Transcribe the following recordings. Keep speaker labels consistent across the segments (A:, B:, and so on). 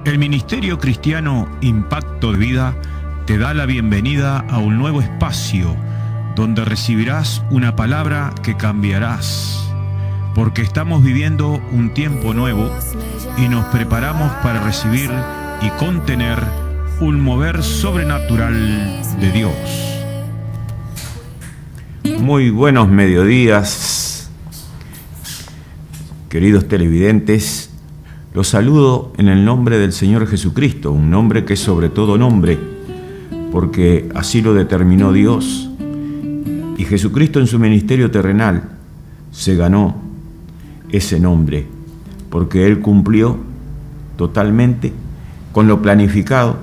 A: El Ministerio Cristiano Impacto de Vida te da la bienvenida a un nuevo espacio donde recibirás una palabra que cambiarás, porque estamos viviendo un tiempo nuevo y nos preparamos para recibir y contener un mover sobrenatural de Dios.
B: Muy buenos mediodías, queridos televidentes. Los saludo en el nombre del Señor Jesucristo, un nombre que es sobre todo nombre, porque así lo determinó Dios. Y Jesucristo en su ministerio terrenal se ganó ese nombre, porque Él cumplió totalmente con lo planificado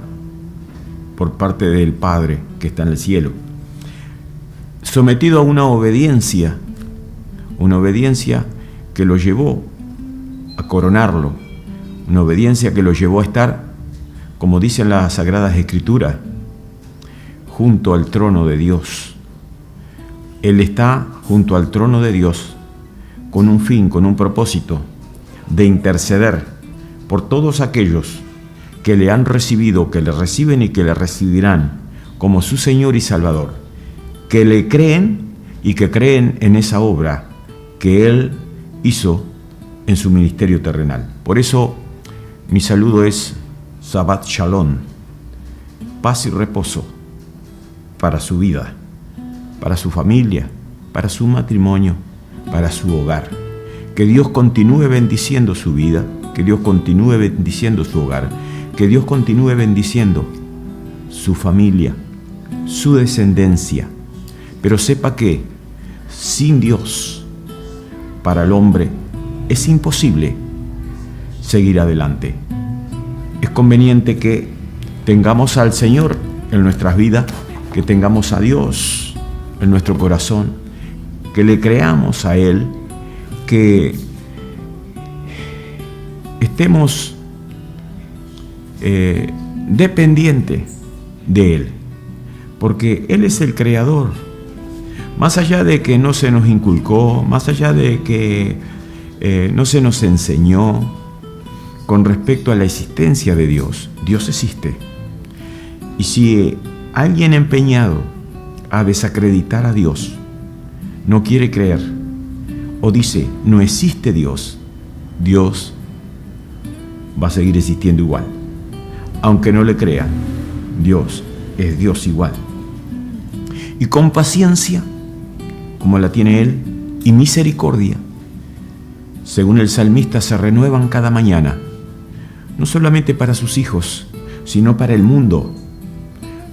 B: por parte del Padre que está en el cielo, sometido a una obediencia que lo llevó a coronarlo, una obediencia que lo llevó a estar, como dicen las Sagradas Escrituras, junto al trono de Dios. Él está junto al trono de Dios con un fin, con un propósito de interceder por todos aquellos que le han recibido, que le reciben y que le recibirán como su Señor y Salvador, que le creen y que creen en esa obra que Él hizo en su ministerio terrenal. Por eso mi saludo es Shabbat Shalom, paz y reposo para su vida, para su familia, para su matrimonio, para su hogar. Que Dios continúe bendiciendo su vida, que Dios continúe bendiciendo su hogar, que Dios continúe bendiciendo su familia, su descendencia. Pero sepa que sin Dios, para el hombre, es imposible seguir adelante. Es conveniente que tengamos al Señor en nuestras vidas, que tengamos a Dios en nuestro corazón, que le creamos a Él, que estemos dependientes de Él, porque Él es el creador. Más allá de que no se nos inculcó, más allá de que no se nos enseñó con respecto a la existencia de Dios, Dios existe. Y si alguien empeñado a desacreditar a Dios no quiere creer o dice no existe Dios, Dios va a seguir existiendo igual. Aunque no le crean, Dios es Dios igual. Y con paciencia, como la tiene Él, y misericordia, según el salmista, se renuevan cada mañana, no solamente para sus hijos, sino para el mundo.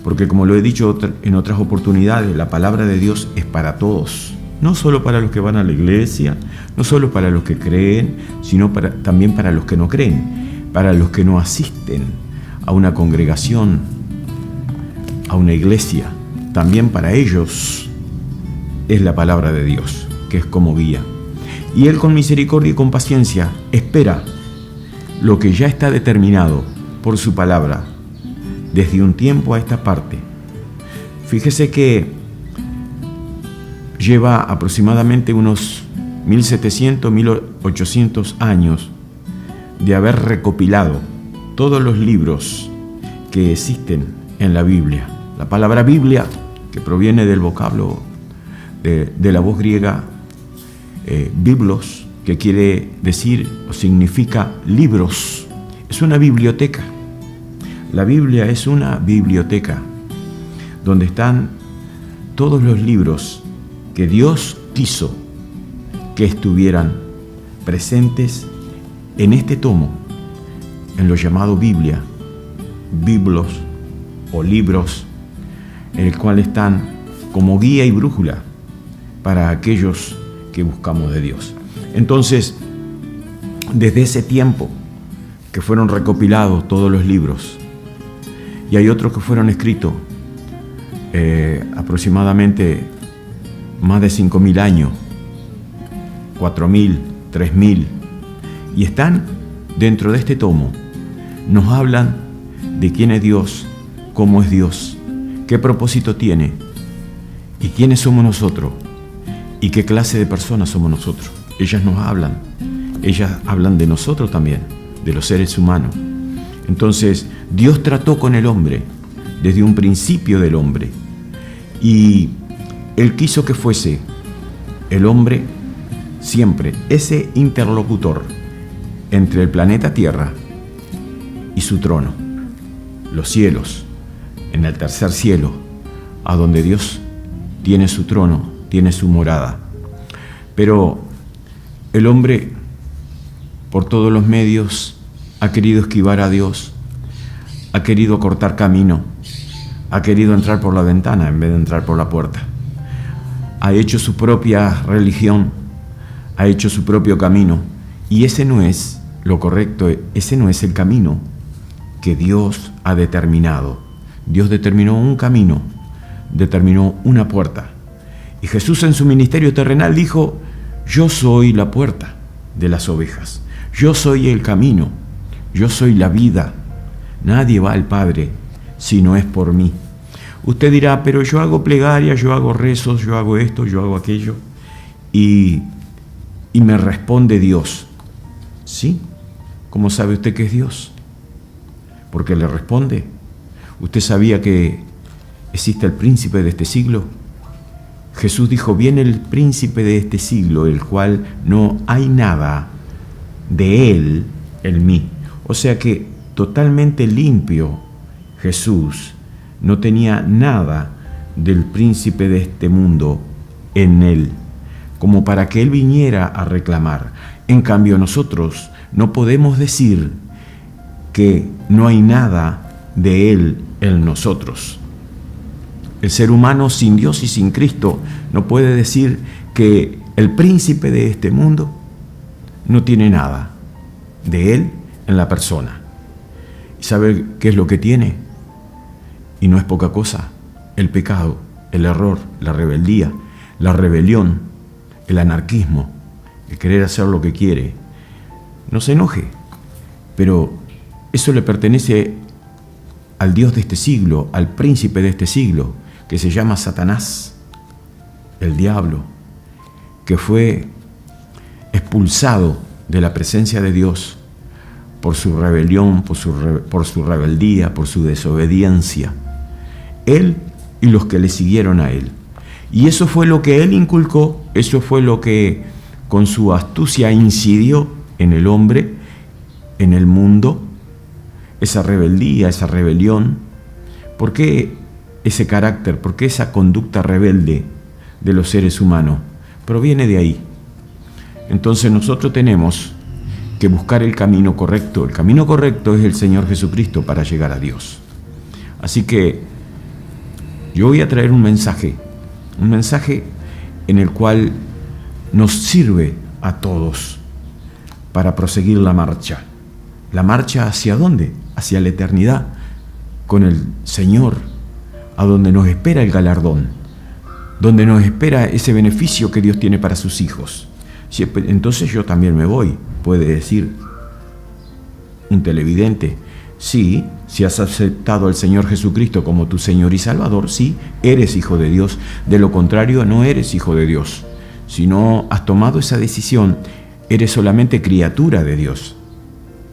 B: Porque como lo he dicho en otras oportunidades, la palabra de Dios es para todos, no solo para los que van a la iglesia, no solo para los que creen, sino también para los que no creen, para los que no asisten a una congregación, a una iglesia. También para ellos es la palabra de Dios, que es como guía. Y Él con misericordia y con paciencia espera lo que ya está determinado por su palabra desde un tiempo a esta parte. Fíjese que lleva aproximadamente unos 1700, 1800 años de haber recopilado todos los libros que existen en la Biblia. La palabra Biblia, que proviene del vocablo de la voz griega biblos, que quiere decir o significa libros, es una biblioteca. La Biblia es una biblioteca donde están todos los libros que Dios quiso que estuvieran presentes en este tomo, en lo llamado Biblia, biblos o libros, en el cual están como guía y brújula para aquellos que buscamos de Dios. Entonces, desde ese tiempo que fueron recopilados todos los libros, y hay otros que fueron escritos aproximadamente más de 5.000 años, 4.000, 3.000, y están dentro de este tomo. Nos hablan de quién es Dios, cómo es Dios, qué propósito tiene y quiénes somos nosotros y qué clase de personas somos nosotros. Ellas nos hablan, ellas hablan de nosotros también, de los seres humanos. Entonces, Dios trató con el hombre desde un principio del hombre, y Él quiso que fuese el hombre siempre ese interlocutor entre el planeta Tierra y su trono, los cielos, en el tercer cielo, a donde Dios tiene su trono, tiene su morada. Pero el hombre, por todos los medios, ha querido esquivar a Dios, ha querido cortar camino, ha querido entrar por la ventana en vez de entrar por la puerta. Ha hecho su propia religión, ha hecho su propio camino, y ese no es lo correcto, ese no es el camino que Dios ha determinado. Dios determinó un camino, determinó una puerta. Y Jesús en su ministerio terrenal dijo: yo soy la puerta de las ovejas, yo soy el camino, yo soy la vida. Nadie va al Padre si no es por mí. Usted dirá: pero yo hago plegaria, yo hago rezos, yo hago esto, yo hago aquello. Y me responde Dios. ¿Sí? ¿Cómo sabe usted que es Dios? Porque le responde. ¿Usted sabía que existe el príncipe de este siglo? Jesús dijo: viene el príncipe de este siglo, el cual no hay nada de él en mí. O sea que totalmente limpio Jesús, no tenía nada del príncipe de este mundo en él, como para que él viniera a reclamar. En cambio, nosotros no podemos decir que no hay nada de él en nosotros. El ser humano sin Dios y sin Cristo no puede decir que el príncipe de este mundo no tiene nada de él en la persona. ¿Y sabe qué es lo que tiene? Y no es poca cosa: el pecado, el error, la rebeldía, la rebelión, el anarquismo, el querer hacer lo que quiere. No se enoje, pero eso le pertenece al Dios de este siglo, al príncipe de este siglo, que se llama Satanás, el diablo, que fue expulsado de la presencia de Dios por su rebelión, por su rebeldía, por su desobediencia. Él y los que le siguieron a él. Y eso fue lo que él inculcó, eso fue lo que con su astucia incidió en el hombre, en el mundo, esa rebeldía, esa rebelión. ¿Por qué ese carácter? ¿Por qué esa conducta rebelde de los seres humanos? Proviene de ahí. Entonces nosotros tenemos que buscar el camino correcto. El camino correcto es el Señor Jesucristo para llegar a Dios. Así que yo voy a traer un mensaje en el cual nos sirve a todos para proseguir la marcha. ¿La marcha hacia dónde? Hacia la eternidad, con el Señor, a donde nos espera el galardón, donde nos espera ese beneficio que Dios tiene para sus hijos. Entonces yo también me voy, puede decir un televidente. Sí, si has aceptado al Señor Jesucristo como tu Señor y Salvador, sí, eres hijo de Dios. De lo contrario, no eres hijo de Dios. Si no has tomado esa decisión, eres solamente criatura de Dios,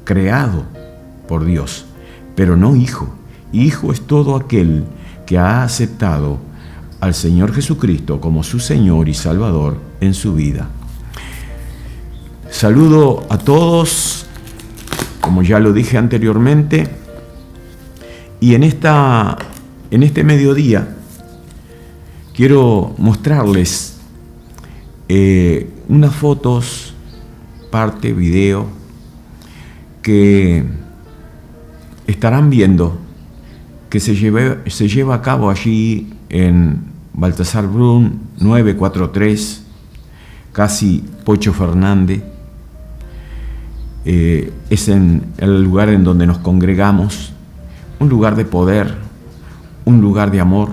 B: creado por Dios, pero no hijo. Hijo es todo aquel que ha aceptado al Señor Jesucristo como su Señor y Salvador en su vida. Saludo a todos, como ya lo dije anteriormente, y en este mediodía quiero mostrarles unas fotos, parte, video, que estarán viendo que se lleva a cabo allí en Baltasar Brum 943, casi Pocho Fernández. Es en el lugar en donde nos congregamos, un lugar de poder, un lugar de amor,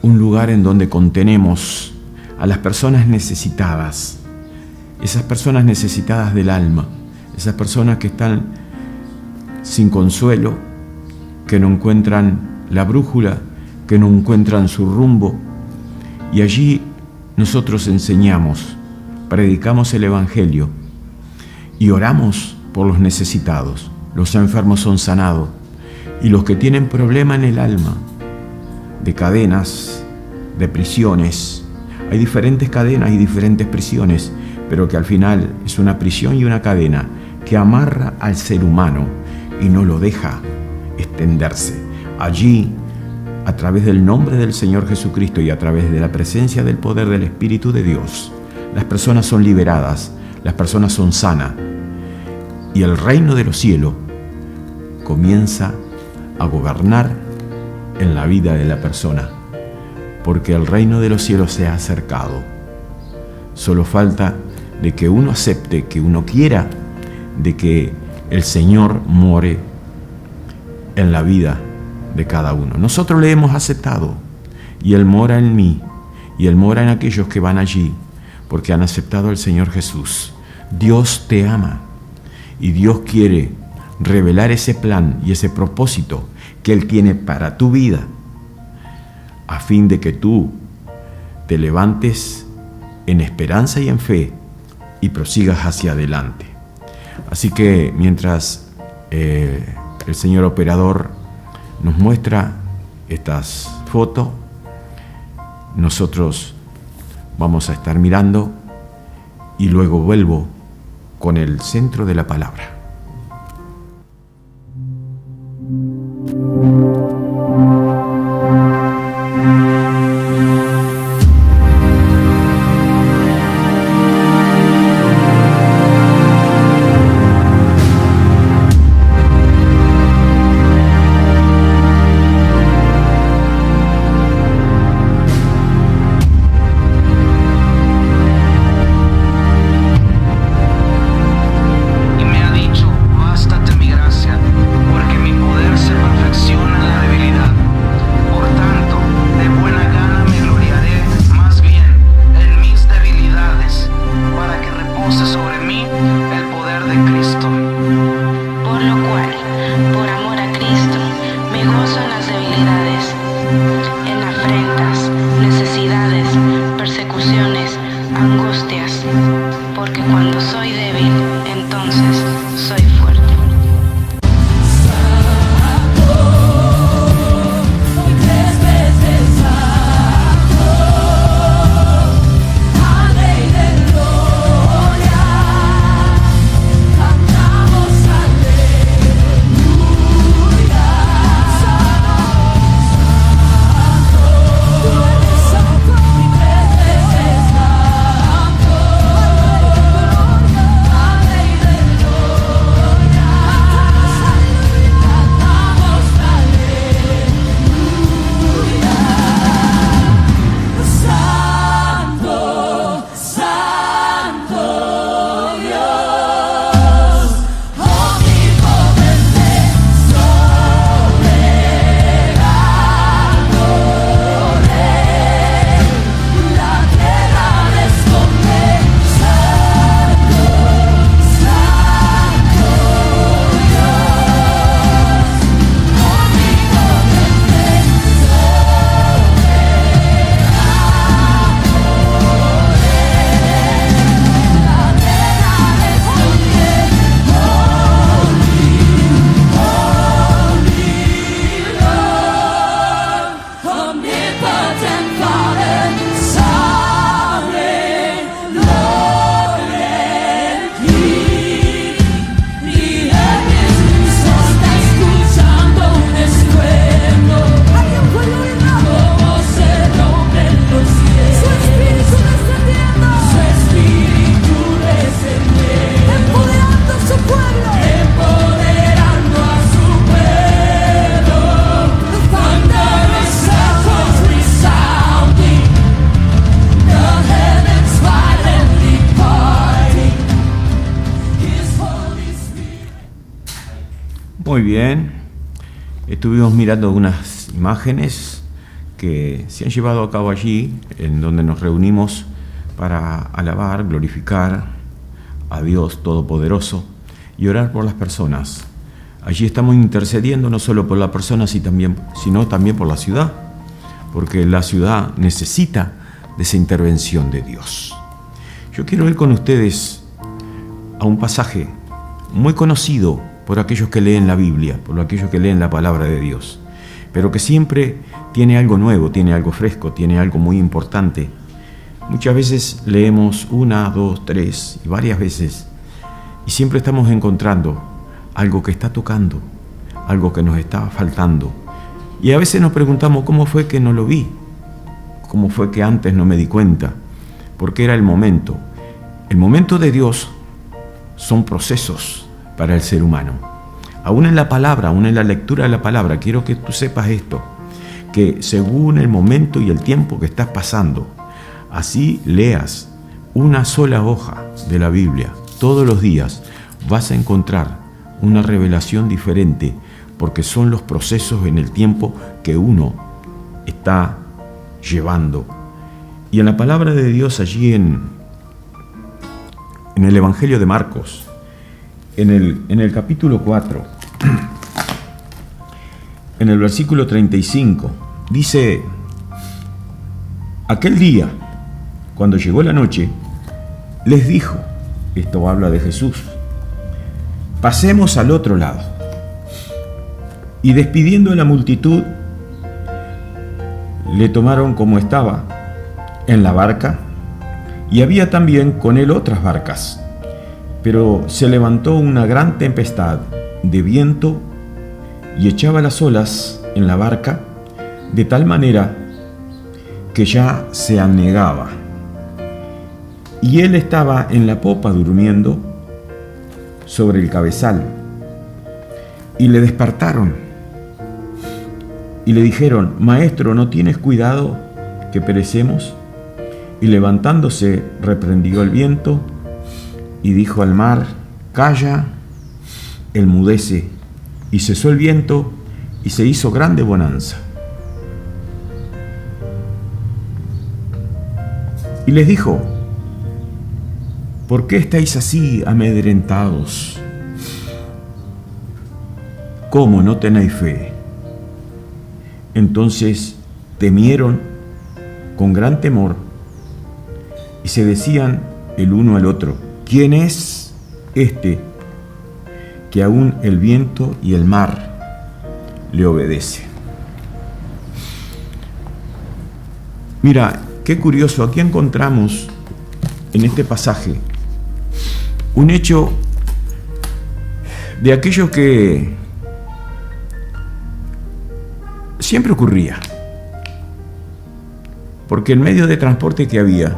B: un lugar en donde contenemos a las personas necesitadas, esas personas necesitadas del alma, esas personas que están sin consuelo, que no encuentran la brújula, que no encuentran su rumbo. Y allí nosotros enseñamos, predicamos el Evangelio y oramos por los necesitados. los enfermos son sanados, y los que tienen problema en el alma, de cadenas, de prisiones. Hay diferentes cadenas y diferentes prisiones, pero que al final es una prisión y una cadena que amarra al ser humano y no lo deja extenderse. Allí, a través del nombre del Señor Jesucristo y a través de la presencia del poder del Espíritu de Dios, las personas son liberadas, las personas son sanas, y el reino de los cielos comienza a gobernar en la vida de la persona, porque el reino de los cielos se ha acercado. Solo falta de que uno acepte, que uno quiera, de que el Señor more en la vida de cada uno. Nosotros le hemos aceptado, y Él mora en mí, y Él mora en aquellos que van allí, porque han aceptado al Señor Jesús. Dios te ama, y Dios quiere revelar ese plan y ese propósito que Él tiene para tu vida, a fin de que tú te levantes en esperanza y en fe y prosigas hacia adelante. Así que mientras el señor operador nos muestra estas fotos, nosotros vamos a estar mirando y luego vuelvo con el centro de la palabra. Muy bien, estuvimos mirando unas imágenes que se han llevado a cabo allí, en donde nos reunimos para alabar, glorificar a Dios Todopoderoso y orar por las personas. Allí estamos intercediendo no solo por la persona, sino también por la ciudad, porque la ciudad necesita de esa intervención de Dios. Yo quiero ir con ustedes a un pasaje muy conocido por aquellos que leen la Biblia, por aquellos que leen la palabra de Dios, pero que siempre tiene algo nuevo, tiene algo fresco, tiene algo muy importante. Muchas veces leemos 1, 2, 3 y varias veces, y siempre estamos encontrando algo que está tocando, algo que nos está faltando. Y a veces nos preguntamos, ¿cómo fue que no lo vi? ¿Cómo fue que antes no me di cuenta? Porque era el momento. El momento de Dios son procesos para el ser humano. Aún en la palabra, aún en la lectura de la palabra, quiero que tú sepas esto, que según el momento y el tiempo que estás pasando, así leas una sola hoja de la Biblia todos los días, vas a encontrar una revelación diferente, porque son los procesos en el tiempo que uno está llevando. Y en la palabra de Dios, allí en el Evangelio de Marcos, en el capítulo 4, en el versículo 35, dice: aquel día, cuando llegó la noche, les dijo, esto habla de Jesús, pasemos al otro lado. Y despidiendo a la multitud, le tomaron como estaba en la barca, y había también con él otras barcas. Pero se levantó una gran tempestad de viento y echaba las olas en la barca de tal manera que ya se anegaba. Y él estaba en la popa durmiendo sobre el cabezal. Y le despertaron y le dijeron: Maestro, ¿no tienes cuidado que perecemos? Y levantándose reprendió el viento y dijo al mar: calla, enmudece. Y cesó el viento y se hizo grande bonanza. Y les dijo: ¿por qué estáis así amedrentados? ¿Cómo no tenéis fe? Entonces temieron con gran temor y se decían el uno al otro: ¿quién es este que aún el viento y el mar le obedecen? Mira, qué curioso, aquí encontramos en este pasaje un hecho de aquello que siempre ocurría, porque el medio de transporte que había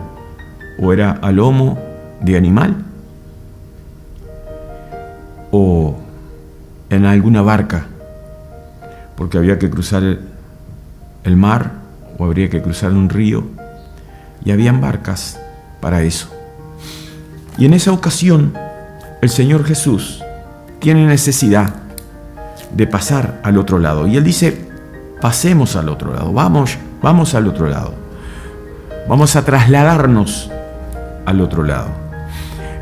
B: o era a lomo de animal o en alguna barca, porque había que cruzar el mar o habría que cruzar un río, y habían barcas para eso. Y en esa ocasión el Señor Jesús tiene necesidad de pasar al otro lado, y Él dice: pasemos al otro lado, vamos al otro lado, vamos a trasladarnos al otro lado.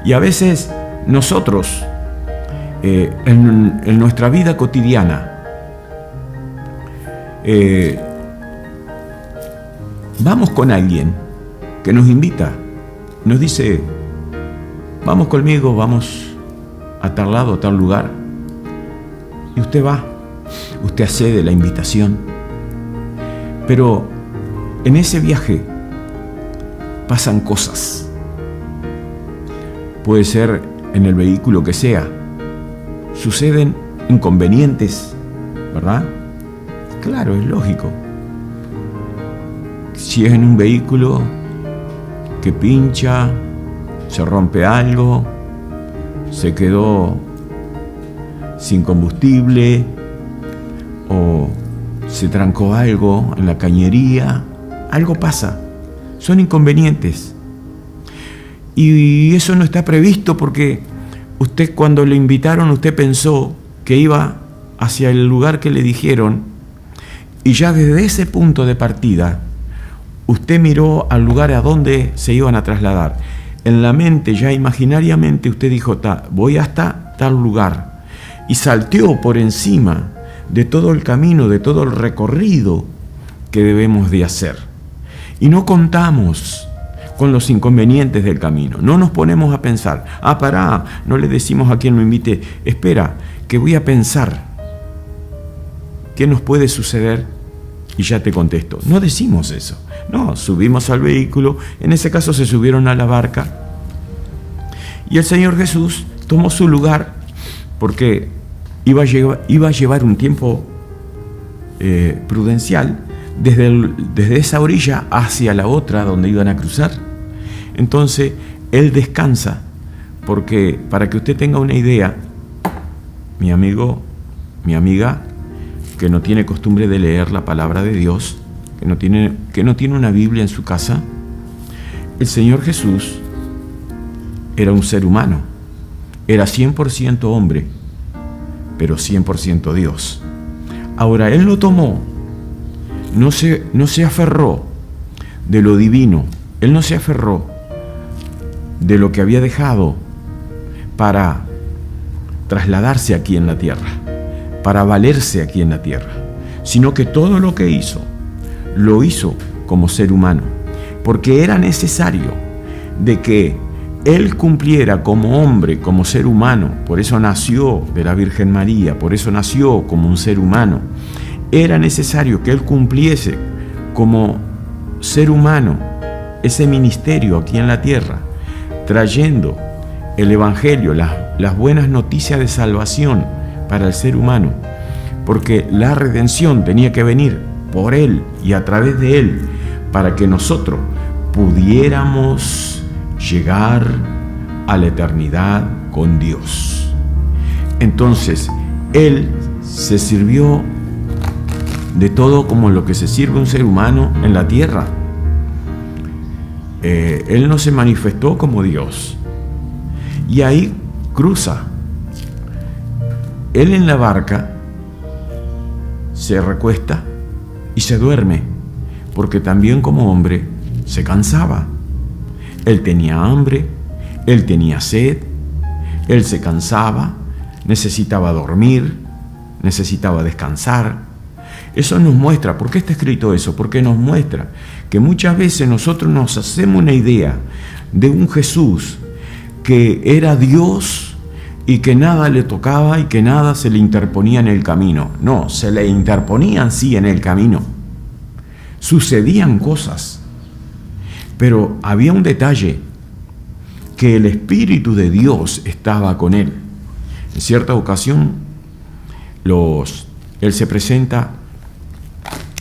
B: Y a veces nosotros en nuestra vida cotidiana vamos con alguien que nos invita, nos dice: vamos conmigo, vamos a tal lado, a tal lugar, y usted va, usted accede a la invitación, pero en ese viaje pasan cosas. Puede ser en el vehículo que sea, suceden inconvenientes, ¿verdad? Claro, es lógico. Si es en un vehículo que pincha, se rompe algo, se quedó sin combustible o se trancó algo en la cañería, algo pasa, son inconvenientes. Y eso no está previsto porque usted, cuando le invitaron, usted pensó que iba hacia el lugar que le dijeron, y ya desde ese punto de partida usted miró al lugar a donde se iban a trasladar. En la mente, ya imaginariamente, usted dijo: voy hasta tal lugar, y salteó por encima de todo el camino, de todo el recorrido que debemos de hacer. Y no contamos con los inconvenientes del camino, no nos ponemos a pensar: pará, no le decimos a quien lo invite: espera, que voy a pensar qué nos puede suceder y ya te contesto. No decimos eso. No, subimos al vehículo, en ese caso se subieron a la barca y el Señor Jesús tomó su lugar porque iba a llevar un tiempo prudencial desde esa orilla hacia la otra donde iban a cruzar. Entonces Él descansa, porque para que usted tenga una idea, mi amigo, mi amiga, que no tiene costumbre de leer la palabra de Dios, que no tiene una Biblia en su casa, el Señor Jesús era un ser humano, era 100% hombre, pero 100% Dios. Ahora, Él lo tomó, no se aferró de lo divino, Él no se aferró de lo que había dejado para trasladarse aquí en la tierra, para valerse aquí en la tierra, sino que todo lo que hizo, lo hizo como ser humano, porque era necesario de que Él cumpliera como hombre, como ser humano. Por eso nació de la Virgen María, por eso nació como un ser humano. Era necesario que Él cumpliese como ser humano ese ministerio aquí en la tierra, trayendo el Evangelio, las buenas noticias de salvación para el ser humano, porque la redención tenía que venir por Él y a través de Él, para que nosotros pudiéramos llegar a la eternidad con Dios. Entonces, Él se sirvió de todo como lo que se sirve un ser humano en la tierra. Él no se manifestó como Dios. Y ahí cruza. Él en la barca se recuesta y se duerme, porque también como hombre se cansaba. Él tenía hambre, él tenía sed, él se cansaba, necesitaba dormir, necesitaba descansar. Eso nos muestra, ¿por qué está escrito eso? Porque nos muestra que muchas veces nosotros nos hacemos una idea de un Jesús que era Dios y que nada le tocaba y que nada se le interponía en el camino. No, se le interponían sí en el camino. Sucedían cosas, pero había un detalle, que el Espíritu de Dios estaba con él. En cierta ocasión, él se presenta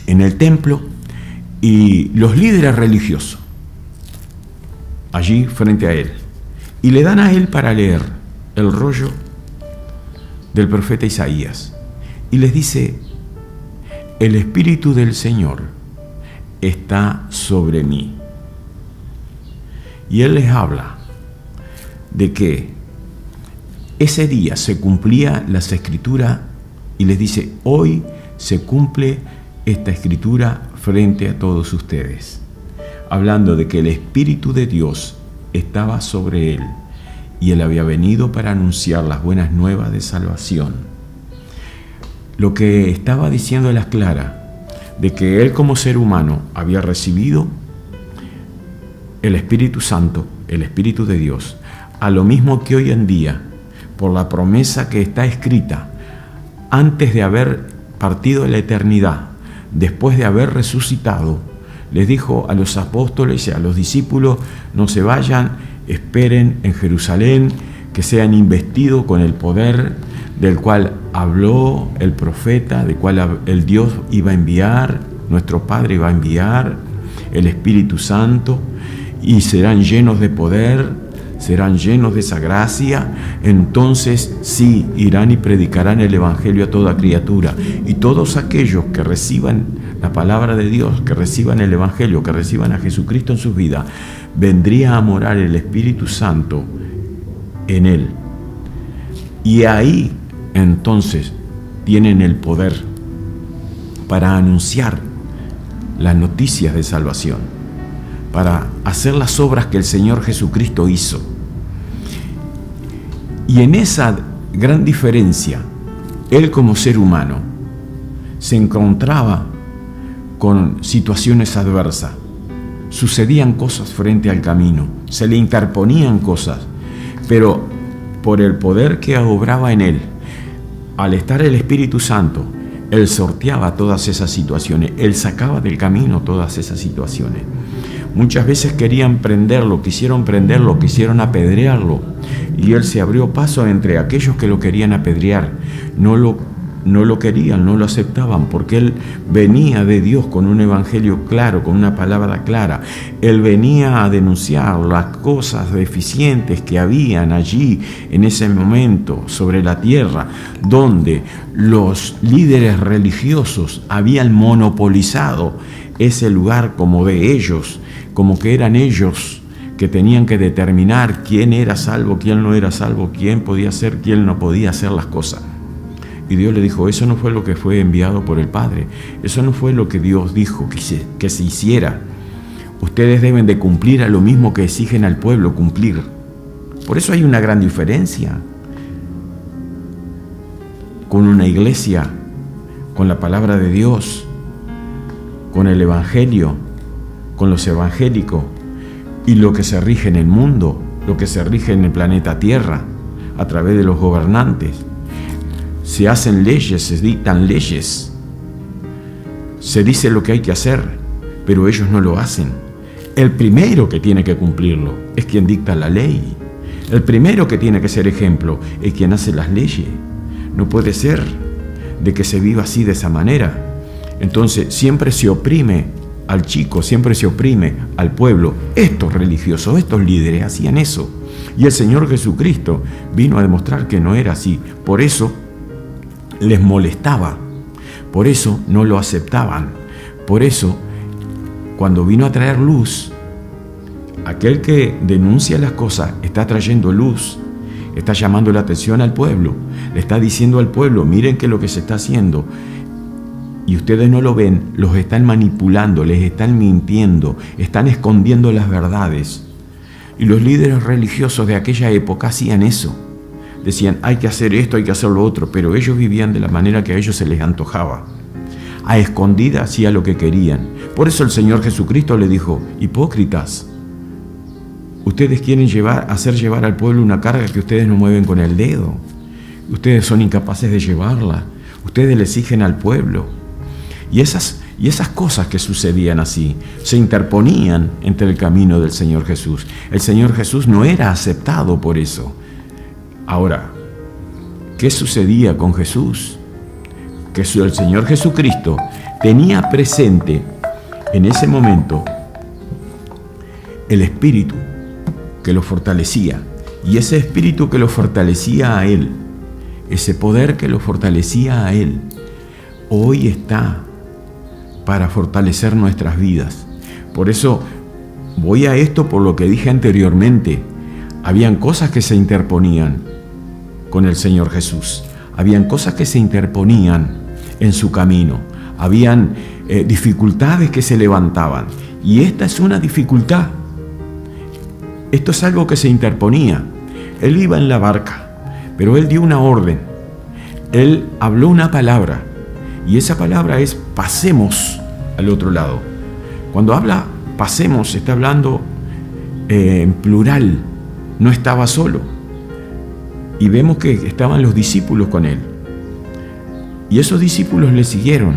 B: en el templo y los líderes religiosos allí frente a él, y le dan a él para leer el rollo del profeta Isaías, y les dice: el Espíritu del Señor está sobre mí. Y él les habla de que ese día se cumplía las escrituras y les dice: hoy se cumple esta escritura frente a todos ustedes, hablando de que el Espíritu de Dios estaba sobre él y él había venido para anunciar las buenas nuevas de salvación. Lo que estaba diciendo a las claras, de que él como ser humano había recibido el Espíritu Santo, el Espíritu de Dios, a lo mismo que hoy en día, por la promesa que está escrita, antes de haber partido a la eternidad, después de haber resucitado, les dijo a los apóstoles y a los discípulos: no se vayan, esperen en Jerusalén, que sean investidos con el poder del cual habló el profeta, del cual el Dios iba a enviar, nuestro Padre iba a enviar, el Espíritu Santo, y serán llenos de poder, serán llenos de esa gracia. Entonces sí, irán y predicarán el Evangelio a toda criatura, y todos aquellos que reciban la palabra de Dios, que reciban el Evangelio, que reciban a Jesucristo en sus vidas, vendría a morar el Espíritu Santo en él, y ahí entonces tienen el poder para anunciar las noticias de salvación, para hacer las obras que el Señor Jesucristo hizo. Y en esa gran diferencia, él como ser humano se encontraba con situaciones adversas, sucedían cosas frente al camino, se le interponían cosas, pero por el poder que obraba en él, al estar el Espíritu Santo, Él sorteaba todas esas situaciones, Él sacaba del camino todas esas situaciones. Muchas veces quisieron prenderlo, quisieron apedrearlo, y Él se abrió paso entre aquellos que lo querían apedrear. No lo querían, no lo aceptaban, porque Él venía de Dios con un evangelio claro, con una palabra clara. Él venía a denunciar las cosas deficientes que habían allí en ese momento sobre la tierra, donde los líderes religiosos habían monopolizado ese lugar como de ellos, como que eran ellos que tenían que determinar quién era salvo, quién no era salvo, quién podía hacer, quién no podía hacer las cosas. Y Dios le dijo, eso no fue lo que fue enviado por el Padre. Eso no fue lo que Dios dijo que se hiciera. Ustedes deben de cumplir a lo mismo que exigen al pueblo cumplir. Por eso hay una gran diferencia con una iglesia, con la palabra de Dios, con el evangelio, con los evangélicos, y lo que se rige en el mundo, lo que se rige en el planeta Tierra, a través de los gobernantes. Se hacen leyes, se dictan leyes, se dice lo que hay que hacer, pero ellos no lo hacen. El primero que tiene que cumplirlo es quien dicta la ley. El primero que tiene que ser ejemplo es quien hace las leyes. No puede ser de que se viva así de esa manera. Entonces siempre se oprime al chico, siempre se oprime al pueblo. Estos religiosos, estos líderes hacían eso. Y el Señor Jesucristo vino a demostrar que no era así. Por eso les molestaba, por eso no lo aceptaban. Por eso, cuando vino a traer luz, aquel que denuncia las cosas está trayendo luz, está llamando la atención al pueblo, le está diciendo al pueblo, miren que lo que se está haciendo, y ustedes no lo ven, los están manipulando, les están mintiendo, están escondiendo las verdades. Y los líderes religiosos de aquella época hacían eso. Decían, hay que hacer esto, hay que hacer lo otro, pero ellos vivían de la manera que a ellos se les antojaba. A escondidas hacía lo que querían. Por eso el Señor Jesucristo le dijo, hipócritas, ustedes quieren hacer llevar al pueblo una carga que ustedes no mueven con el dedo. Ustedes son incapaces de llevarla. Ustedes le exigen al pueblo. Y esas cosas que sucedían así se interponían entre el camino del Señor Jesús. El Señor Jesús no era aceptado por eso. Ahora, ¿qué sucedía con Jesús? Que el Señor Jesucristo tenía presente en ese momento el Espíritu que lo fortalecía. Y ese Espíritu que lo fortalecía a Él, ese poder que lo fortalecía a Él, hoy está para fortalecer nuestras vidas. Por eso voy a esto por lo que dije anteriormente. Habían cosas que se interponían con el Señor Jesús. Habían cosas que se interponían en su camino. Habían dificultades que se levantaban. Y esta es una dificultad. Esto es algo que se interponía. Él iba en la barca, pero Él dio una orden. Él habló una palabra. Y esa palabra es pasemos al otro lado. Cuando habla pasemos, está hablando en plural. No estaba solo. Y vemos que estaban los discípulos con Él. Y esos discípulos le siguieron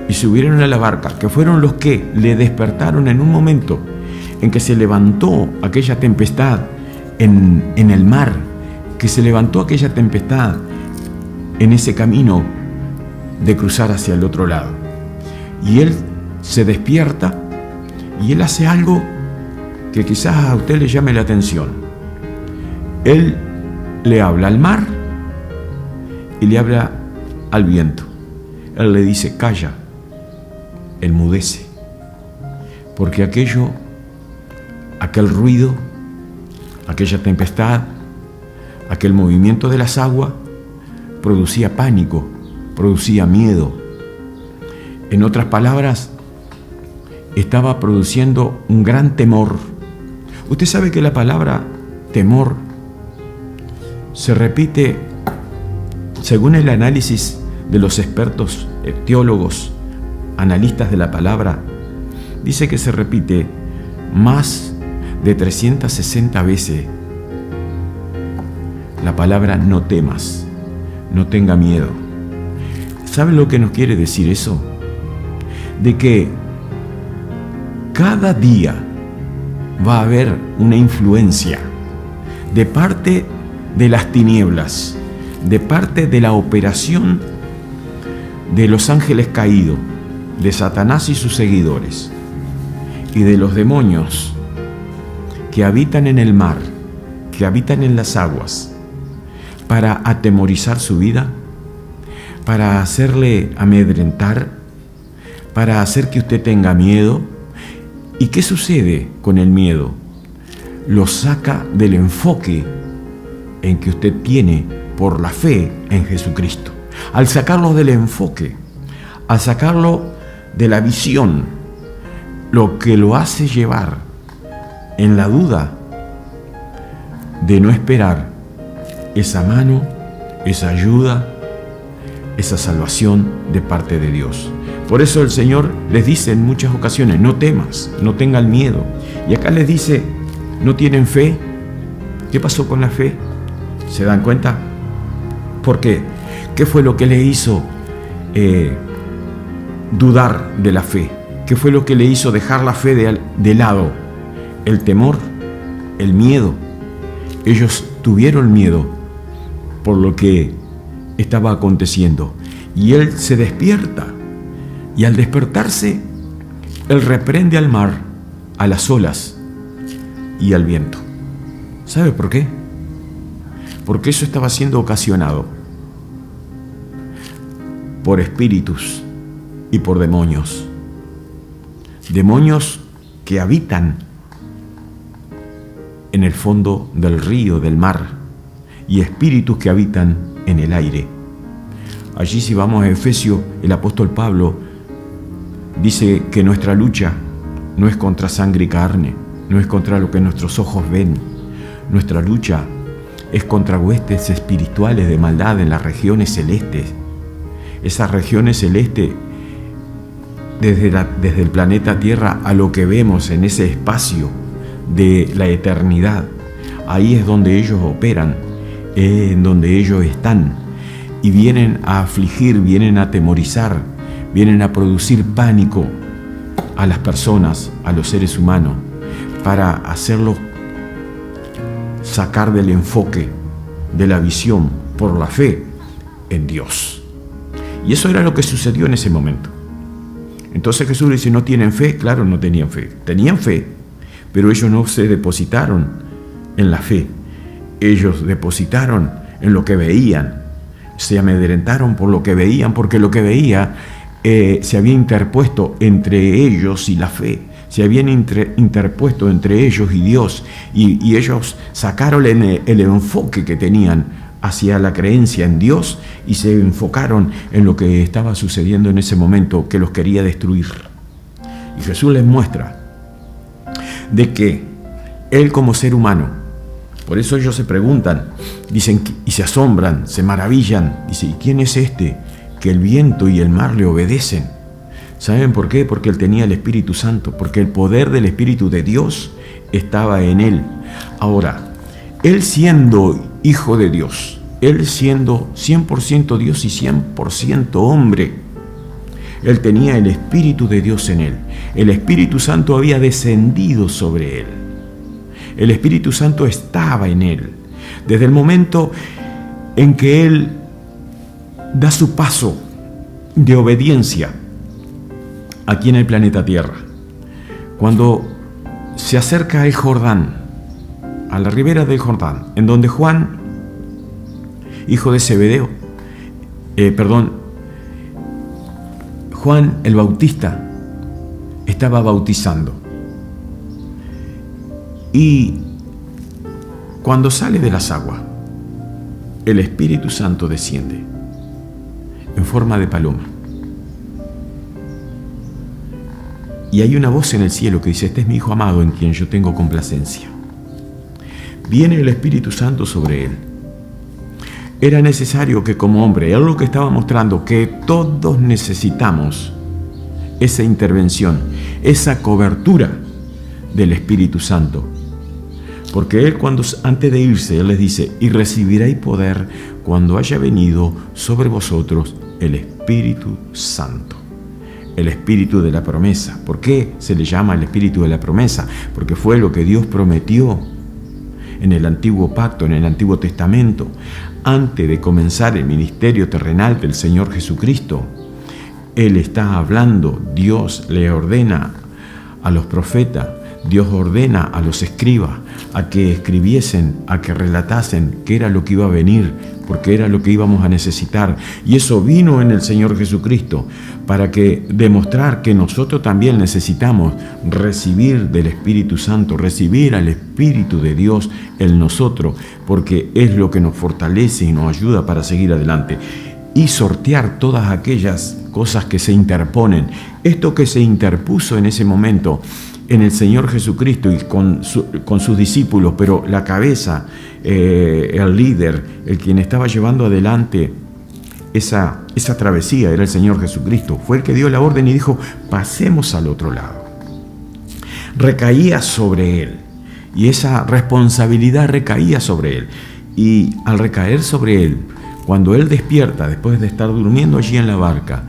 B: y subieron a la barca, que fueron los que le despertaron en un momento en que se levantó aquella tempestad en el mar, que se levantó aquella tempestad en ese camino de cruzar hacia el otro lado. Y Él se despierta y Él hace algo que quizás a usted le llame la atención. Él le habla al mar y le habla al viento. Él le dice, calla, enmudece, porque aquel ruido, aquella tempestad, aquel movimiento de las aguas producía pánico, producía miedo. En otras palabras, estaba produciendo un gran temor. Usted sabe que la palabra temor se repite, según el análisis de los expertos teólogos, analistas de la palabra, dice que se repite más de 360 veces la palabra no temas. no tenga miedo. ¿Sabe lo que nos quiere decir eso? De que cada día va a haber una influencia de parte de las tinieblas, de parte de la operación de los ángeles caídos, de Satanás y sus seguidores, y de los demonios que habitan en el mar, que habitan en las aguas, para atemorizar su vida, para hacerle amedrentar, para hacer que usted tenga miedo. ¿Y qué sucede con el miedo? Lo saca del enfoque en que usted tiene por la fe en Jesucristo. Al sacarlo del enfoque, al sacarlo de la visión, lo que lo hace llevar en la duda de no esperar esa mano, esa ayuda, esa salvación de parte de Dios. Por eso el Señor les dice en muchas ocasiones, no temas, no tengan miedo. Y acá les dice, ¿no tienen fe? ¿Qué pasó con la fe? ¿Se dan cuenta? ¿Por qué? ¿Qué fue lo que le hizo dudar de la fe? ¿Qué fue lo que le hizo dejar la fe de lado? El temor, el miedo. Ellos tuvieron miedo por lo que estaba aconteciendo. Y él se despierta. Y al despertarse, él reprende al mar, a las olas y al viento. ¿Sabe por qué? Porque eso estaba siendo ocasionado por espíritus y por demonios. Demonios que habitan en el fondo del río, del mar, y espíritus que habitan en el aire. Allí, si vamos a Efesios, el apóstol Pablo dice que nuestra lucha no es contra sangre y carne, no es contra lo que nuestros ojos ven. Nuestra lucha es contra huestes espirituales de maldad en las regiones celestes. Esas regiones celestes, desde el planeta Tierra a lo que vemos en ese espacio de la eternidad, ahí es donde ellos operan, en donde ellos están, y vienen a afligir, vienen a atemorizar, vienen a producir pánico a las personas, a los seres humanos, para hacerlos sacar del enfoque, de la visión, por la fe en Dios. Y eso era lo que sucedió en ese momento. Entonces Jesús dice, ¿no tienen fe? Claro, no tenían fe. Tenían fe, pero ellos no se depositaron en la fe. Ellos depositaron en lo que veían. Se amedrentaron por lo que veían, porque lo que veía se había interpuesto entre ellos y la fe. Se habían interpuesto entre ellos y Dios. Y ellos sacaron el enfoque que tenían hacia la creencia en Dios y se enfocaron en lo que estaba sucediendo en ese momento, que los quería destruir. Y Jesús les muestra de que Él, como ser humano, por eso ellos se preguntan, dicen, y se asombran, se maravillan, dicen, ¿y quién es este que el viento y el mar le obedecen? ¿Saben por qué? Porque Él tenía el Espíritu Santo, porque el poder del Espíritu de Dios estaba en Él. Ahora, Él siendo Hijo de Dios, Él siendo 100% Dios y 100% hombre, Él tenía el Espíritu de Dios en Él. El Espíritu Santo había descendido sobre Él. El Espíritu Santo estaba en Él. Desde el momento en que Él da su paso de obediencia aquí en el planeta Tierra, cuando se acerca al Jordán, a la ribera del Jordán, en donde Juan, hijo de Zebedeo, Juan el Bautista estaba bautizando. Y cuando sale de las aguas, el Espíritu Santo desciende en forma de paloma. Y hay una voz en el cielo que dice, este es mi Hijo amado en quien yo tengo complacencia. Viene el Espíritu Santo sobre él. Era necesario que como hombre, él lo que estaba mostrando, que todos necesitamos esa intervención, esa cobertura del Espíritu Santo. Porque él, antes de irse, él les dice, y recibiréis poder cuando haya venido sobre vosotros el Espíritu Santo. El Espíritu de la promesa. ¿Por qué se le llama el Espíritu de la promesa? Porque fue lo que Dios prometió en el Antiguo Pacto, en el Antiguo Testamento, antes de comenzar el ministerio terrenal del Señor Jesucristo. Él está hablando, Dios le ordena a los profetas, Dios ordena a los escribas a que escribiesen, a que relatasen qué era lo que iba a venir, porque era lo que íbamos a necesitar. Y eso vino en el Señor Jesucristo para que demostrar que nosotros también necesitamos recibir del Espíritu Santo, recibir al Espíritu de Dios en nosotros, porque es lo que nos fortalece y nos ayuda para seguir adelante y sortear todas aquellas cosas que se interponen. Esto que se interpuso en ese momento en el Señor Jesucristo y con sus discípulos, pero la cabeza, el líder, el quien estaba llevando adelante esa travesía era el Señor Jesucristo. Fue el que dio la orden y dijo: pasemos al otro lado. Recaía sobre él y esa responsabilidad recaía sobre él. Y al recaer sobre él, cuando él despierta después de estar durmiendo allí en la barca,